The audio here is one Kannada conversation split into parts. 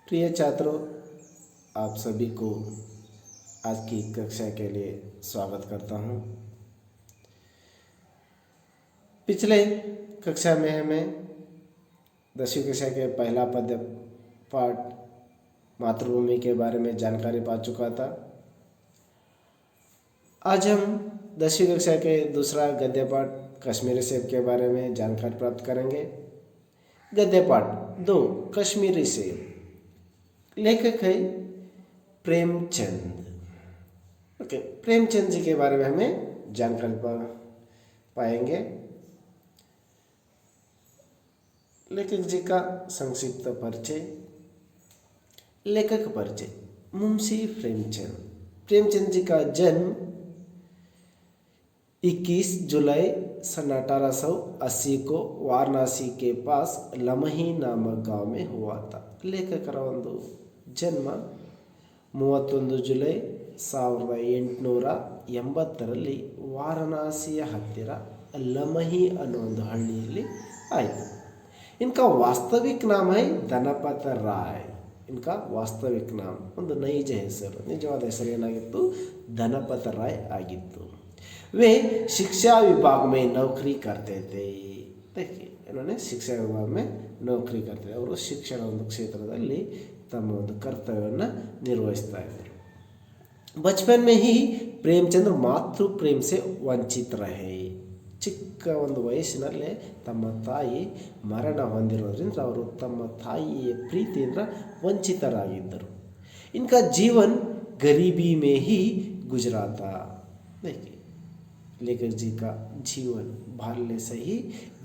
प्रिय छात्रों, आप सभी को आज की कक्षा के लिए स्वागत करता हूँ। पिछले कक्षा में हमें 10वीं कक्षा के पहला पद्य पाठ मातृभूमि के बारे में जानकारी पा चुका था। आज हम 10वीं कक्षा के दूसरा गद्य पाठ कश्मीरी सेब के बारे में जानकारी प्राप्त करेंगे। गद्य पाठ 2 कश्मीरी सेब। लेखक है प्रेमचंद। ओके, प्रेमचंद जी के बारे में हमें जानकारी पाएंगे। लेखक जी का संक्षिप्त परिचय। लेखक परिचय। मुंशी प्रेमचंद। प्रेमचंद जी का जन्म 21 जुलाई सन 1880 को वाराणसी के पास लमही नामक गांव में हुआ था। लेखಕರ ಒಂದು ಜನ್ಮ 31 ಜುಲೈ 1880ರಲ್ಲಿ ವಾರಣಾಸಿಯ ಹತ್ತಿರ ಲಮಹಿ ಅನ್ನೋ ಒಂದು ಹಳ್ಳಿಯಲ್ಲಿ ಆಯಿತು। इनका वास्तविक नाम है ಧನಪತ ರಾಯ್। इनका वास्तविक नाम ಒಂದು ನೈಜ ಹೆಸರು, ನಿಜವಾದ ಹೆಸರು ಏನಾಗಿತ್ತು? ಧನಪತ ರಾಯ್ ಆಗಿತ್ತು। वे शिक्षा विभाग में नौकरी करते थे। देखिए, इन्होंने शिक्षा विभाग में नौकरी करते ಅವರು ಶಿಕ್ಷಣ ಒಂದು ಕ್ಷೇತ್ರದಲ್ಲಿ ತಮ್ಮ ಒಂದು ಕರ್ತವ್ಯವನ್ನು ನಿರ್ವಹಿಸ್ತಾ ಇದ್ದರು। बचपन में ही प्रेमचंद मातೃ प्रेम से ವಂಚಿತ रहे। ಚಿಕ್ಕ ಒಂದು ವಯಸ್ಸಿನಲ್ಲೇ ತಮ್ಮ ತಾಯಿ ಮರಣ ಹೊಂದಿರೋದ್ರಿಂದ ಅವರು ತಮ್ಮ ತಾಯಿಯ ಪ್ರೀತಿಯಿಂದ ವಂಚಿತರಾಗಿದ್ದರು। इनका जीवन गरीबी में ही गुजरा था। देखिए, लेखक जी का जीवन बाल्य से ही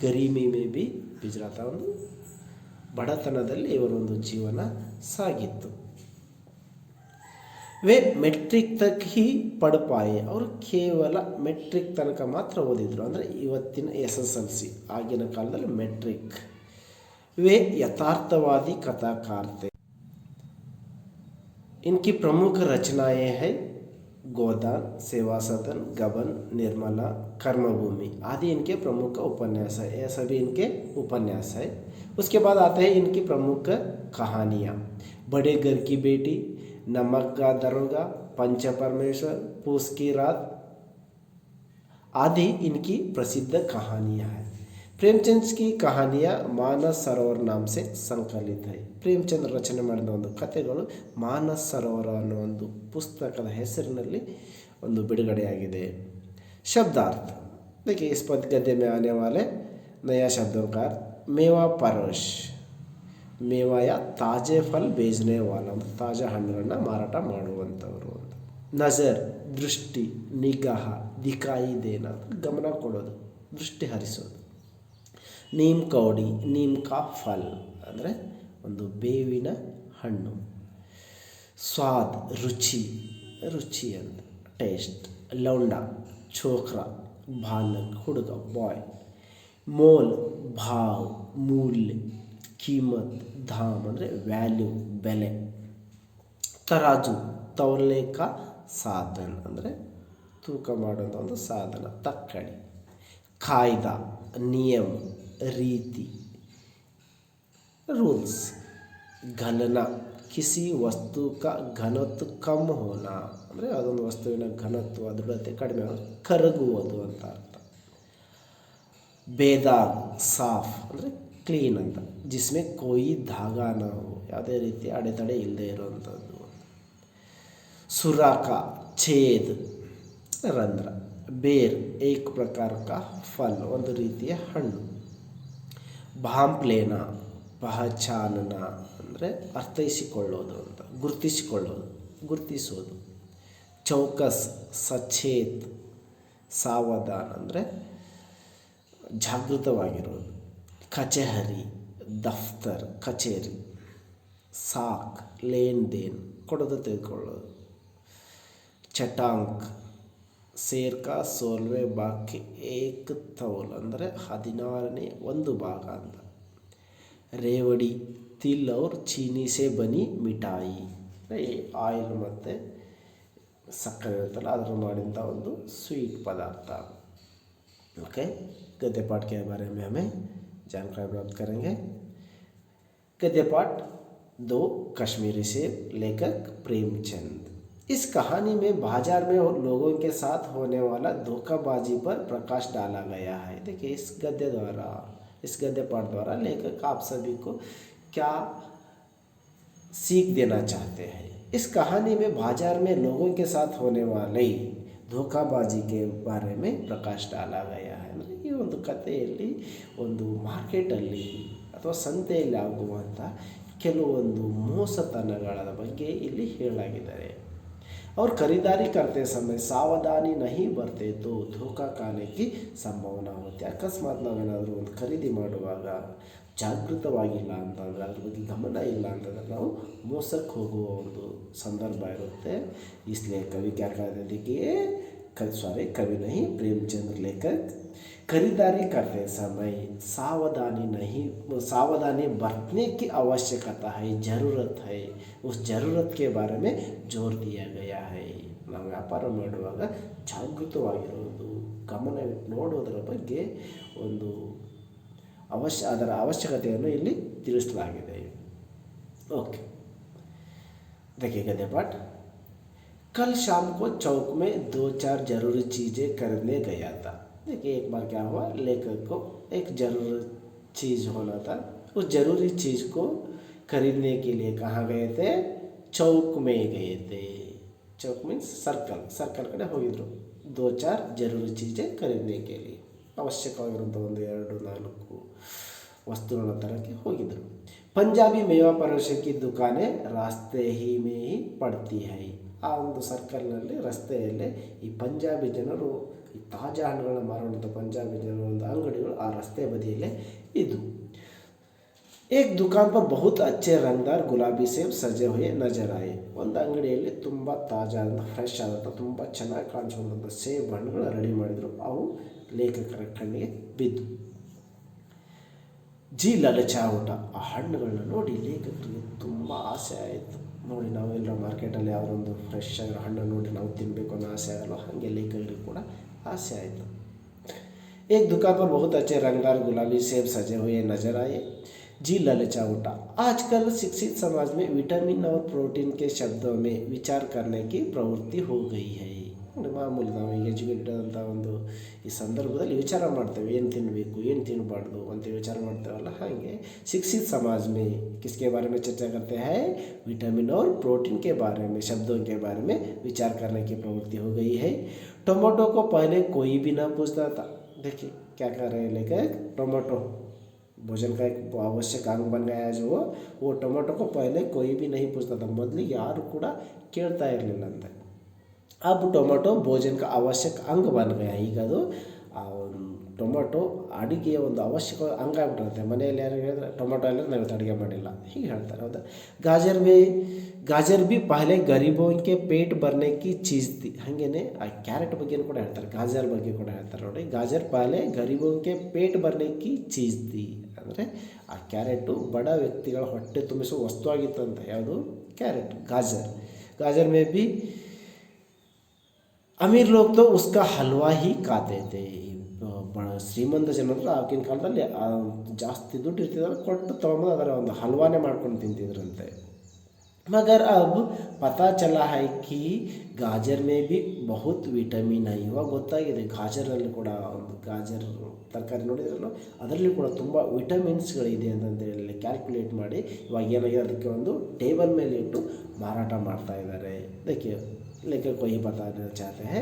गरीबी में भी गुजरा था। ಒಂದು ಬಡತನದಲ್ಲಿ ಇವರೊಂದು ಜೀವನ ಸಾಗಿತ್ತು। वे मैट्रिक तक ही पढ़ पाए। ಅವರು ಕೇವಲ ಮೆಟ್ರಿಕ್ ತನಕ ಮಾತ್ರ ಓದಿದ್ರು, ಅಂದರೆ ಇವತ್ತಿನ SSLC, ಆಗಿನ ಕಾಲದಲ್ಲಿ ಮೆಟ್ರಿಕ್। वे यथार्थवादी कथाकार थे। इनकी प्रमुख रचनाएं हैं गोदान, सेवा सदन, गबन, निर्मला, कर्मभूमि आदि इनके प्रमुख उपन्यास है। यह सभी इनके उपन्यास है। उसके बाद आते हैं इनकी प्रमुख कहानियाँ। बड़े घर की बेटी, नमक का दरोगा, पंच परमेश्वर, पूस की रात आदि इनकी प्रसिद्ध कहानियाँ हैं। प्रेमचंद की कहानियाँ मानस सरोवर नाम से संकलित है। ಪ್ರೇಮಚಂದ್ರ ರಚನೆ ಮಾಡಿದ ಒಂದು ಕಥೆಗಳು ಮಾನಸ್ ಸರೋವರ ಅನ್ನೋ ಒಂದು ಪುಸ್ತಕದ ಹೆಸರಿನಲ್ಲಿ ಒಂದು ಬಿಡುಗಡೆಯಾಗಿದೆ। शब्दार्थ। देखिए, इस पद गद्य में आने वाले नया शब्दों का मेवा परोश। ಮೇವಾ या ತಾಜೆ ಫಲ್ ಬೇಜನೆ ವಾಲ, ತಾಜಾ ಹಣ್ಣುಗಳನ್ನ ಮಾರಾಟ ಮಾಡುವಂಥವರು ಅಂತ। ನಜರ್ ದೃಷ್ಟಿ, ನಿಗಾಹ, ದಿಕಾಯಿ ದೇನ ಗಮನ ಕೊಡೋದು, ದೃಷ್ಟಿ ಹರಿಸೋದು। ನೀಮ್ ಕೌಡಿ, ನೀಮ್ ಕಾ ಫಲ್ ಅಂದರೆ ಒಂದು ಬೇವಿನ ಹಣ್ಣು। ಸ್ವಾದ್ ರುಚಿ, ರುಚಿ ಅಂತ ಟೇಸ್ಟ್। ಲೌಂಡ ಛೋಕ್ರ, ಬಾಲಕ್ ಹುಡುಗ ಬಾಯ್। ಮೋಲ್ ಭಾವ್, ಮೂಲ್ಯ, कीमत, धाम ಅಂದರೆ ವ್ಯಾಲ್ಯೂ ಬೆಲೆ। ತರಾಜು ತೌಲನೆ ಕಾ ಸಾಧನ ಅಂದರೆ ತೂಕ ಮಾಡುವಂಥ ಒಂದು ಸಾಧನ, ತಕ್ಕಡಿ। ಕಾಯ್ದಾ ನಿಯಮ, ರೀತಿ, ರೂಲ್ಸ್। ಗಲನ ಕಿಸಿ ವಸ್ತು ಕಾ ಘನತ್ವ ಕಮ್ ಹೋನ ಅಂದರೆ ಅದೊಂದು ವಸ್ತುವಿನ ಘನತ್ವ, ದೃಢತೆ ಕಡಿಮೆ ಕರಗುವುದು ಅಂತ ಅರ್ಥ। ಬೇದಾಗ್ ಸಾಫ್ ಅಂದರೆ ಕ್ಲೀನ್ ಅಂತ, ಜಿಸ್ಮೆ ಕೋಯಿ ಧಾಗಾ ನ ಹೋ, ಯಾವುದೇ ರೀತಿ ಅಡೆತಡೆ ಇಲ್ಲದೆ ಇರುವಂಥದ್ದು। ಸುರಾಕ ಛೇದ್ ರಂಧ್ರ। ಬೇರ್ ಏಕ್ ಪ್ರಕಾರ ಕಾ ಫಲ್ ಒಂದು ರೀತಿಯ ಹಣ್ಣು। ಭಾಂಪ್ಲೇನ ಪಹಚಾನನ ಅಂದರೆ ಅರ್ಥೈಸಿಕೊಳ್ಳೋದು ಅಂತ, ಗುರುತಿಸಿಕೊಳ್ಳೋದು, ಗುರುತಿಸೋದು। ಚೌಕಸ್ ಸಚೇತ್ ಸಾವಧಾನ ಅಂದರೆ ಜಾಗೃತವಾಗಿರೋದು। ಕಚೇರಿ ದಫ್ತರ್, ಕಚೇರಿ। ಸಾಕ್ ಲೇನ್ ದೇನ್ ಕೊಡೋದು ತೆಗೆದುಕೊಳ್ಳೋದು। ಚಟಾಂಕ್ ಸೇರ್ ಕಾ 16ವೇं ಭಾಗ ಕೆ ಏಕ್ ತೌಲ್ ಅಂದರೆ 16ನೇ ಒಂದು ಭಾಗ ಅಂತ। ರೇವಡಿ ತಿಲ್ ಔರ್ ಚೀನಿ ಸೆ ಬನಿ ಮಿಠಾಯಿ, ಆಯಿಲ್ ಮತ್ತು ಸಕ್ಕರೆ ಇರುತ್ತಲ್ಲ ಅದರ ಮಾಡಿದಂಥ ಒಂದು ಸ್ವೀಟ್ ಪದಾರ್ಥ। ओके, गद्य पाठ के बारे में हमें जानकारी प्राप्त करेंगे। गद्य पाठ दो कश्मीरी सेब, लेखक प्रेमचंद। इस कहानी में बाजार में और लोगों के साथ होने वाला धोखाबाजी पर प्रकाश डाला गया है। देखिए इस गद्य पाठ द्वारा लेखक आप सभी को क्या सीख देना चाहते हैं। इस कहानी में बाजार में लोगों के साथ होने वाले धोखाबाजी के बारे में ಪ್ರಕಾಶ डाला गया है। ಅಂದರೆ ಈ ಒಂದು ಕಥೆಯಲ್ಲಿ ಒಂದು ಮಾರ್ಕೆಟಲ್ಲಿ ಅಥವಾ ಸಂತೆಯಲ್ಲಿ ಆಗುವಂಥ ಕೆಲವೊಂದು ಮೋಸತನಗಳ ಬಗ್ಗೆ ಇಲ್ಲಿ ಹೇಳಲಾಗಿದ್ದಾರೆ। और खरीदारी करते समय सावधानी नहीं बरते तो धोखा खाने की ಸಂಭಾವನಾ होती है। ಅಕಸ್ಮಾತ್ ನಾವೇನಾದರೂ ಒಂದು ಖರೀದಿ ಮಾಡುವಾಗ ಜಾಗೃತವಾಗಿಲ್ಲ ಅಂತಂದರೆ, ಅದ್ರ ಬಗ್ಗೆ ಗಮನ ಇಲ್ಲ ಅಂತಂದರೆ ನಾವು ಮೋಸಕ್ಕೆ ಹೋಗುವ ಒಂದು ಸಂದರ್ಭ ಇರುತ್ತೆ। इसलिए कवि क्या कहते थे कि कवि नहीं प्रेमचंद लेखक खरीदारी करते समय सावधानी बरतने की आवश्यकता है, ज़रूरत है। उस ज़रूरत के बारे में जोर दिया गया है। ನಾವು ವ್ಯಾಪಾರ ಮಾಡುವಾಗ ಜಾಗೃತವಾಗಿರುವುದು, ಗಮನವಿಟ್ಟು ನೋಡುವುದರ ಬಗ್ಗೆ ಒಂದು ಅದರ ಅವಶ್ಯಕತೆಯನ್ನು ಇಲ್ಲಿ ತಿಳಿಸಲಾಗಿದೆ। ओके, देखिए गद्य पाठ। कल शाम को चौक में 2-4 जरूरी चीज़ें खरीदने गया था। देखिए एक बार क्या हुआ, लेखक को एक ज़रूरी चीज़ होना था। उस ज़रूरी चीज़ को खरीदने के लिए कहाँ गए थे? चौक में गए थे। चौक मीन्स सर्कल कಡೆ ಹೋಗಿದ್ರು। 2-4 जरूरी चीज़ें खरीदने के लिए ಅವಶ್ಯಕವಾಗಿರುವಂಥ 1-2-4 ವಸ್ತುಗಳನ್ನು ತರಕ್ಕೆ ಹೋಗಿದ್ದರು। पंजाबी मेवा परोसे की दुकानें रास्ते ही में ही पड़ती है। ಆ ಒಂದು ಸರ್ಕಲ್ನಲ್ಲಿ ರಸ್ತೆಯಲ್ಲೇ ಈ ಪಂಜಾಬಿ ಜನರು ಈ ತಾಜಾ ಹಣ್ಣುಗಳನ್ನು ಮಾರುವಂಥ ಪಂಜಾಬಿ ಜನರ ಒಂದು ಅಂಗಡಿಗಳು ಆ ರಸ್ತೆ ಬದಿಯಲ್ಲೇ ಇದ್ದವು। एक दुकान पर बहुत अच्छे रंगदार गुलाबी सेब सजे हुए नजर आए। ಒಂದು ಅಂಗಡಿಯಲ್ಲಿ ತುಂಬ ತಾಜಾ ಫ್ರೆಶ್ ಆದಂಥ ತುಂಬ ಚೆನ್ನಾಗಿ ಕಾಣಿಸುವಂಥ ಸೇಬ್ ಹಣ್ಣುಗಳು ರೆಡಿ ಮಾಡಿದರು। ಅವು ಲೇಖಕರ ಕಣ್ಣಿಗೆ ಬಿದ್ದು ಜಿ ಲಲಚಾವುಟ, ಆ ಹಣ್ಣುಗಳನ್ನ ನೋಡಿ ಲೇಖಕರಿಗೆ ತುಂಬ ಆಸೆ ಆಯಿತು। ನೋಡಿ ನಾವೆಲ್ಲ ಮಾರ್ಕೆಟಲ್ಲಿ ಯಾವುದೊಂದು ಫ್ರೆಶ್ ಆಗಿರೋ ಹಣ್ಣು ನೋಡಿ ನಾವು ತಿನ್ನಬೇಕು ಅನ್ನೋ ಆಸೆ ಆಗಲ್ಲ, ಹಾಗೆ ಲೇಖಕರಿಗೆ ಕೂಡ ಆಸೆ ಆಯಿತು। एक दुकान पर बहुत अच्छे रंगदार गुलाबी सेब सजे हुए नजर आए। जी ललचाउटा। आजकल शिक्षित समाज में विटामिन और प्रोटीन के शब्दों में विचार करने की प्रवृत्ति हो गई है। ಮಾಮೂಲಿ ನಾವು ಈಗ ಎಜುಕೇಟೆಡ್ ಅಂತ ಒಂದು ಈ ಸಂದರ್ಭದಲ್ಲಿ ವಿಚಾರ ಮಾಡ್ತೇವೆ, ಏನು ತಿನ್ನಬೇಕು ಏನು ತಿನ್ನಬಾರ್ದು ಅಂತ ವಿಚಾರ ಮಾಡ್ತೇವಲ್ಲ, ಹಾಗೆ शिक्षित समाज में किसके बारे में चर्चा करते हैं? विटामिन और प्रोटीन के बारे में, शब्दों के बारे में विचार करने की प्रवृत्ति हो गई है। टमाटो को पहले कोई भी ना पूछता था। देखिए क्या कर रहे हैं लेकर, टमाटो भोजन का एक आवश्यक अंग बन गया है। जो वो टमाटो को पहले कोई भी नहीं पूछता था, ಮೊದಲಿಗೆ ಯಾರು ಕೂಡ ಕೇಳ್ತಾ ಇರಲಿಲ್ಲ ಅಂತ। अब ಟೊಮೆಟೊ ಭೋಜನ का आवश्यक अंग बन गया। ಈಗ ಅದು ಟೊಮೆಟೊ ಅಡುಗೆಯ ಒಂದು ಅವಶ್ಯಕ ಅಂಗ ಆಗ್ಬಿಟ್ಟಿರುತ್ತೆ। ಮನೆಯಲ್ಲಿ ಯಾರು ಹೇಳಿದ್ರೆ ಟೊಮೆಟೊ ಇಲ್ಲ ನಾವು ಅಡುಗೆ ಮಾಡಿಲ್ಲ ಹೀಗೆ ಹೇಳ್ತಾರೆ, ಹೌದಾ। ಗಾಜರ್ ಬಿ ಪಹಲೆ ಗರೀಬೋ ಕೆ ಪೇಟ್ ಬರ್ನೆ ಕಿ ಚೀಸ್ ತಿ। ಹಾಗೇನೆ ಆ ಕ್ಯಾರೆಟ್ ಬಗ್ಗೆನೂ ಕೂಡ ಹೇಳ್ತಾರೆ, ಗಾಜರ್ ಬಗ್ಗೆ ಕೂಡ ಹೇಳ್ತಾರೆ ನೋಡಿ। ಗಾಜರ್ ಪಹಲೆ ಗರೀಬೋ ಕೆ ಪೇಟ್ ಬರ್ನೆ ಕಿ ಚೀಸ್ ತಿ ಅಂದರೆ ಆ ಕ್ಯಾರೆಟು ಬಡ ವ್ಯಕ್ತಿಗಳ ಹೊಟ್ಟೆ ತುಂಬಿಸುವ ವಸ್ತು ಆಗಿತ್ತಂತ। ಯಾವುದು? Carrot, gajar may be Amir ಲೋಗ್ ತೋ ಉಸ್ಕಾ ಹಲ್ವಾ ಹಿ ಖಾತೆ ಥೇ। ಶ್ರೀಮಂತ ಜನರು ಆಗಿನ ಕಾಲದಲ್ಲಿ ಜಾಸ್ತಿ ದುಡ್ಡು ಇರ್ತಿದ್ರೆ ಕೊಟ್ಟು ತೊಗೊಂಡು ಅದರ ಒಂದು ಹಲ್ವಾನೇ ಮಾಡ್ಕೊಂಡು ತಿಂತಿದ್ರಂತೆ। मगर अब पता चला है कि गाजर में भी बहुत ವಿಟಮಿನ್ है। ಇವಾಗ ಗೊತ್ತಾಗಿದೆ ಗಾಜರಲ್ಲಿ ಕೂಡ, ಒಂದು ಗಾಜರ್ ತರಕಾರಿ ನೋಡಿದ್ರಲ್ಲ ಅದರಲ್ಲಿ ಕೂಡ ತುಂಬ ವಿಟಮಿನ್ಸ್ಗಳಿದೆ ಅಂತಂದೇಳಿ ಕ್ಯಾಲ್ಕುಲೇಟ್ ಮಾಡಿ ಇವಾಗ ಏನಾಗಿದೆ ಅದಕ್ಕೆ ಒಂದು ಟೇಬಲ್ ಮೇಲೆ ಇಟ್ಟು ಮಾರಾಟ ಮಾಡ್ತಾ ಇದ್ದಾರೆ। देखिए लेकिन कोई बताना चाहते हैं,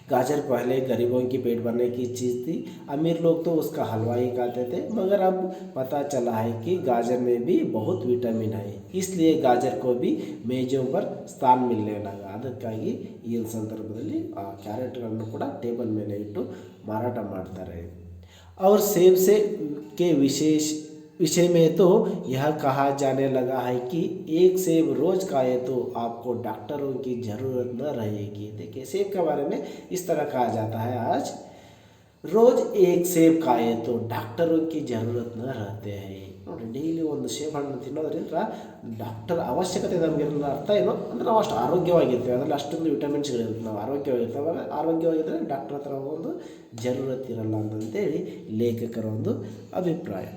गाजर पहले गरीबों की पेट भरने की चीज़ थी, अमीर लोग तो उसका हलवा ही खाते थे। मगर अब पता चला है कि गाजर में भी बहुत विटामिन है, इसलिए गाजर को भी ಮೇಜೋ पर ಸ್ಥಾನ मिलने लगा। ಅದಕ್ಕಾಗಿ ಈ ಸಂದರ್ಭದಲ್ಲಿ ಆ ಕ್ಯಾರೆಟ್ಗಳನ್ನು ಕೂಡ ಟೇಬಲ್ ಮೇಲೆ ಇಟ್ಟು ಮಾರಾಟ ಮಾಡ್ತಾರೆ। और सेब से के विषय में तो यह कहा जाने लगा है कि एक सेब रोज़ खाए तो आपको डॉक्टरों की ज़रूरत न रहेगी। देखिए सेब के बारे में इस तरह कहा जाता है, आज रोज़ एक सेब खाए तो डॉक्टरों की ज़रूरत न रहते हैं। ನೋಡಿ ಡೈಲಿ ಒಂದು ಸೇಬ್ ಹಣ್ಣು ತಿನ್ನೋದ್ರಿಂದ ಡಾಕ್ಟರ್ ಅವಶ್ಯಕತೆ ನಮಗಿರಲ್ಲ। ಅರ್ಥ ಏನು ಅಂದರೆ ನಾವು ಅಷ್ಟು ಆರೋಗ್ಯವಾಗಿರ್ತೀವಿ, ಅದರಲ್ಲಿ ಅಷ್ಟೊಂದು ವಿಟಮಿನ್ಸ್ಗಳಿರುತ್ತೆ, ನಾವು ಆರೋಗ್ಯವಾಗಿರ್ತೀವಿ। ಅವಾಗ ಆರೋಗ್ಯವಾಗಿದ್ದರೆ ಡಾಕ್ಟರ್ ಹತ್ರ ಒಂದು ಜರೂರತ್ ಇರಲ್ಲ ಅಂತಂತೇಳಿ ಲೇಖಕರ ಒಂದು ಅಭಿಪ್ರಾಯ।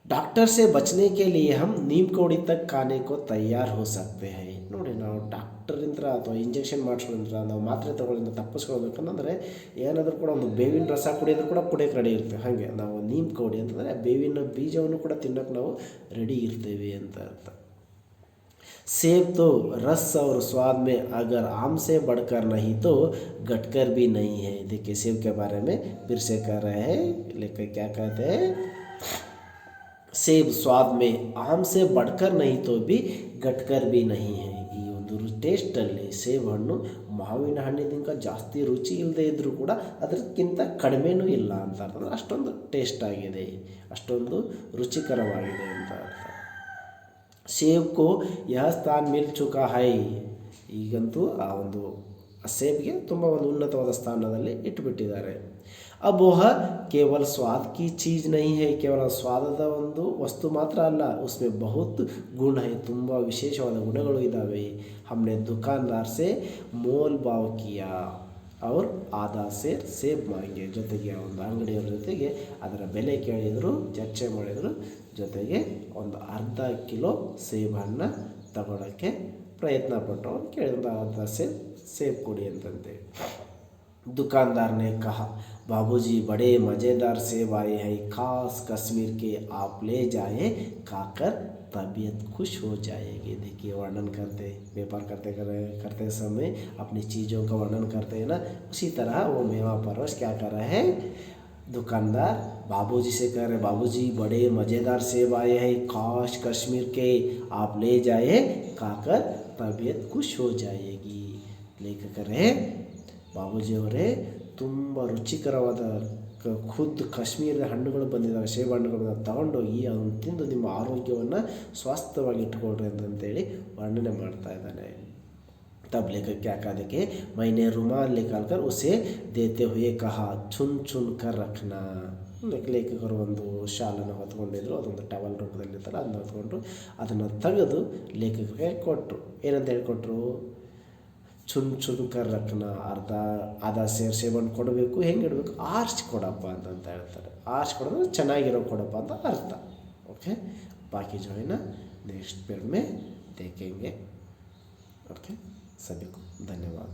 ಡಾಕ್ಟರ್ से बचने के लिए हम नीम कौड़ी तक खाने को तैयार हो सकते हैं ನೋಡಿ ನಾವು ಡಾಕ್ಟರಿಂದ ಅಥವಾ ಇಂಜೆಕ್ಷನ್ ಮಾಡಿಸೋದ್ರಿಂದ ನಾವು ಮಾತ್ರೆ ತಗೊಳ್ಳೋದ್ರಿಂದ ತಪ್ಪಿಸ್ಕೊಳ್ಬೇಕಂದ್ರೆ ಏನಾದರೂ ಕೂಡ ಒಂದು ಬೇವಿನ ರಸ ಕುಡಿಯೋದು ಕೂಡ ಕುಡಿಯೋಕ್ಕೆ ರೆಡಿ ಇರ್ತೇವೆ. ಹಾಗೆ ನಾವು ನೀಮ್ ಕೌಡಿ ಅಂತಂದರೆ ಬೇವಿನ ಬೀಜವನ್ನು ಕೂಡ ತಿನ್ನೋಕ್ಕೆ ನಾವು ರೆಡಿ ಇರ್ತೇವೆ ಅಂತ ಅರ್ಥ. सेब तो रस और स्वाद में अगर आम से बढ़कर नहीं तो गटकर भी नहीं है. देखिए सेब के बारे में फिर से कह रहे हैं, लेकिन क्या कहते हैं, सेब स्वाद में आम से बढ़कर नहीं तो भी गटकर भी नहीं है. ಈ ಒಂದು ಟೇಸ್ಟಲ್ಲಿ ಸೇಬು ಹಣ್ಣು ಮಾವಿನ ಹಣ್ಣಿಗಿಂತ ಜಾಸ್ತಿ ರುಚಿ ಇಲ್ಲದೆ ಇದ್ದರೂ ಕೂಡ ಅದಕ್ಕಿಂತ ಕಡಿಮೆನೂ ಇಲ್ಲ ಅಂತ ಅರ್ಥ. ಅಷ್ಟೊಂದು ಟೇಸ್ಟ್ ಆಗಿದೆ, ಅಷ್ಟೊಂದು ರುಚಿಕರವಾಗಿದೆ ಅಂತ ಅರ್ಥ. सेब को यह स्थान मिल चुका है. ಈಗಂತೂ ಆ ಒಂದು ಸೇಬ್ಗೆ ತುಂಬ ಒಂದು ಉನ್ನತವಾದ ಸ್ಥಾನದಲ್ಲಿ ಇಟ್ಟುಬಿಟ್ಟಿದ್ದಾರೆ. अब वह केवल स्वाद की चीज़ नहीं है. ಕೇವಲ ಸ್ವಾದದ ಒಂದು ವಸ್ತು ಮಾತ್ರ ಅಲ್ಲ, उसमें बहुत गुण है. ತುಂಬ ವಿಶೇಷವಾದ ಗುಣಗಳು ಇದ್ದಾವೆ. हमने दुकानदार से मोल भाव किया और आधा ಸೇರ್ ಸೇಬ್ ಮಾಂಗೆ. ಜೊತೆಗೆ ಒಂದು ಅಂಗಡಿಯವರ ಜೊತೆಗೆ ಅದರ ಬೆಲೆ ಕೇಳಿದರು, ಚರ್ಚೆ ಮಾಡಿದರು, ಜೊತೆಗೆ ಒಂದು ಅರ್ಧ ಕಿಲೋ ಸೇಬನ್ನು ತಗೊಳ್ಳೋಕ್ಕೆ ಪ್ರಯತ್ನ ಪಟ್ಟು ಕೇಳಿದ ಅರ್ಧ ಸೇಬ್ ಕೊಡಿ ಅಂತಂತೆ. दुकानदार ने कहा, बाबूजी बड़े मज़ेदार सेब आए हैं, खास कश्मीर के, आप ले जाए, खाकर तबीयत खुश हो जाएगी. देखिए वर्णन करते, व्यापार करते समय अपनी चीज़ों का वर्णन करते हैं ना, उसी तरह वो मेवा परवश क्या कर रहे हैं, दुकानदार बाबूजी से कह रहे, बाबूजी बड़े मज़ेदार सेब आए हैं, खास कश्मीर के, आप ले जाए, खाकर तबीयत खुश हो जाएगी. लेकर कर रहे ಬಾಬೂಜಿಯವರೇ ತುಂಬ ರುಚಿಕರವಾದ ಖುದ್ದು ಕಾಶ್ಮೀರದ ಹಣ್ಣುಗಳು ಬಂದಿದ್ದಾವೆ, ಸೇಬು ಹಣ್ಣುಗಳು ತಗೊಂಡೋಗಿ ಅದನ್ನು ತಿಂದು ನಿಮ್ಮ ಆರೋಗ್ಯವನ್ನು ಸ್ವಾಸ್ಥ್ಯವಾಗಿ ಇಟ್ಕೊಳ್ರಿ ಅಂತಂತೇಳಿ ವರ್ಣನೆ ಮಾಡ್ತಾ ಇದ್ದಾನೆ. तब लेकर क्या कहा, देखिए मैंने रुमाल निकाल कर उसे देते हुए कहा, चुन चुन कर रखना. ಲೇಖಕರು ಒಂದು ಶಾಲನ್ನು ಹೊತ್ಕೊಂಡಿದ್ರು, ಅದೊಂದು ಟವಲ್ ರೂಪದಲ್ಲಿರ್ತಾರೆ, ಅದನ್ನ ಹೊತ್ಕೊಂಡು ಅದನ್ನು ತೆಗೆದು ಲೇಖಕರಿಗೆ ಕೊಟ್ಟರು. ಏನಂತ ಹೇಳಿಕೊಟ್ರು, ಚುನ್ ಚುನ್ ಕರ್ ರಕ್ನ, ಅರ್ಧ ಸೇರ್ ಸೇಬನ್ನು ಕೊಡಬೇಕು. ಹೆಂಗೆ ಇಡಬೇಕು, ಆರ್ಚ್ ಕೊಡಪ್ಪ ಅಂತ ಹೇಳ್ತಾರೆ. ಆರ್ಚ್ ಕೊಡೋದು ಚೆನ್ನಾಗಿರೋ ಕೊಡಪ್ಪ ಅಂತ ಅರ್ಥ. ಓಕೆ, ಬಾಕಿ जो है ना नेक्स्ट पीरियड में देखेंगे. ओके, सभी को धन्यवाद.